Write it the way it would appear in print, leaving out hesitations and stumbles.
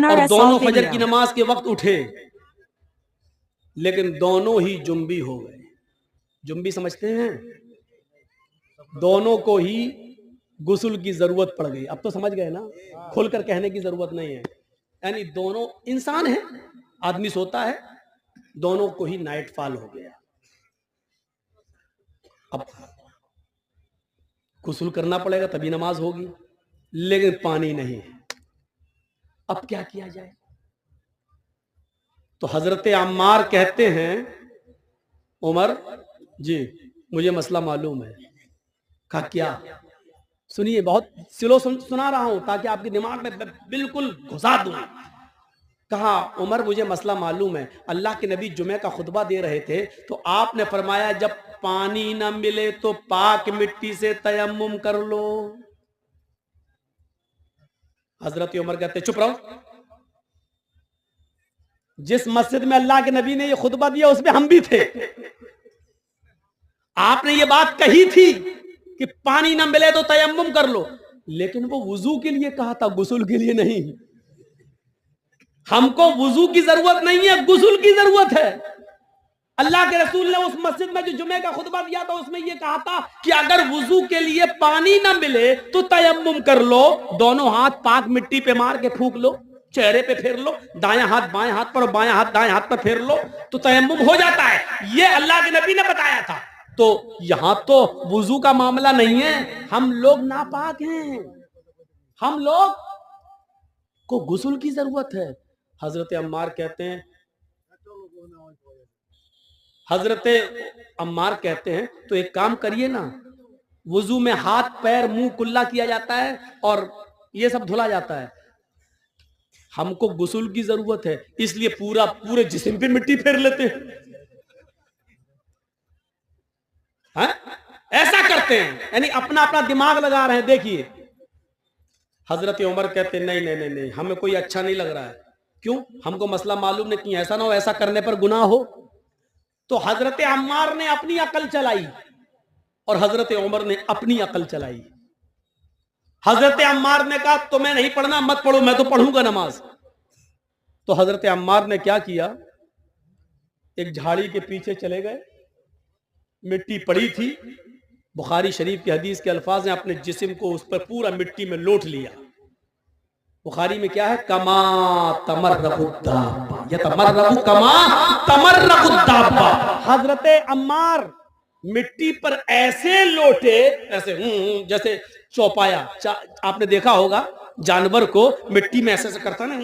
اور دونوں فجر assaulting کی you. نماز کے وقت اٹھے لیکن دونوں ہی جنبی ہو گئے. جنبی سمجھتے ہیں؟ دونوں کو ہی غسل کی ضرورت پڑ گئی. اب تو سمجھ گئے نا, کھل کر کہنے کی ضرورت نہیں ہے. یعنی دونوں انسان ہیں, آدمی سوتا ہے, دونوں کو ہی نائٹ فال ہو گیا. اب غسل کرنا پڑے گا تبھی نماز ہوگی, لیکن پانی نہیں ہے. اب کیا کیا جائے؟ تو حضرت عمار کہتے ہیں عمر جی مجھے مسئلہ معلوم ہے. کہا کیا؟ سنیے, بہت سلو سنا رہا ہوں تاکہ آپ کے دماغ میں بالکل گھسا دوں. کہا عمر مجھے مسئلہ معلوم ہے. اللہ کے نبی جمعہ کا خطبہ دے رہے تھے تو آپ نے فرمایا جب پانی نہ ملے تو پاک مٹی سے تیمم کر لو. حضرت عمر کہتے چپ رہو, جس مسجد میں اللہ کے نبی نے یہ خطبہ دیا اس میں ہم بھی تھے. آپ نے یہ بات کہی تھی کہ پانی نہ ملے تو تیمم کر لو, لیکن وہ وضو کے لیے کہا تھا, غسل کے لیے نہیں. ہم کو وضو کی ضرورت نہیں ہے, غسل کی ضرورت ہے. اللہ کے رسول نے اس مسجد میں جو جمعے کا خطبہ دیا تھا اس میں یہ کہا تھا کہ اگر وضو کے لیے پانی نہ ملے تو تیمم کر لو. دونوں ہاتھ پاک مٹی پہ مار کے پھونک لو, چہرے پہ پھیر لو, دایاں ہاتھ بائیں ہاتھ پر اور بائیں ہاتھ دائیں ہاتھ پر پھیر لو تو تیمم ہو جاتا ہے. یہ اللہ کے نبی نے بتایا تھا. تو یہاں تو وضو کا معاملہ نہیں ہے, ہم لوگ ناپاک ہیں, ہم لوگ کو غسل کی ضرورت ہے. حضرت عمار کہتے ہیں تو ایک کام کریے نا, وضو میں ہاتھ پیر منہ کلا کیا جاتا ہے اور یہ سب دھلا جاتا ہے. ہم کو غسل کی ضرورت ہے اس لیے پورے جسم پہ مٹی پھیر لیتے ہیں. ایسا کرتے ہیں, یعنی اپنا دماغ لگا رہے ہیں. دیکھیے حضرت عمر کہتے ہیں نہیں ہمیں کوئی اچھا نہیں لگ رہا ہے. کیوں؟ ہم کو مسئلہ معلوم نہیں, کہ ایسا نہ ہو ایسا کرنے پر گناہ ہو. تو حضرت عمار نے اپنی عقل چلائی اور حضرت عمر نے اپنی عقل چلائی. حضرت عمار نے کہا تمہیں نہیں پڑھنا مت پڑھو, میں تو پڑھوں گا نماز. تو حضرت عمار نے کیا کیا, ایک جھاڑی کے پیچھے چلے گئے, مٹی پڑی تھی, بخاری شریف کی حدیث کے الفاظ ہیں, اپنے جسم کو اس پر پورا مٹی میں لوٹ لیا. بخاری میں کیا ہے, کما تمرغ الدابہ یتمرغ کما تمرغ الدابہ. حضرت عمار مٹی پر ایسے لوٹے, ایسے جیسے چوپایا. آپ نے دیکھا ہوگا جانور کو مٹی میں ایسے کرتا نا,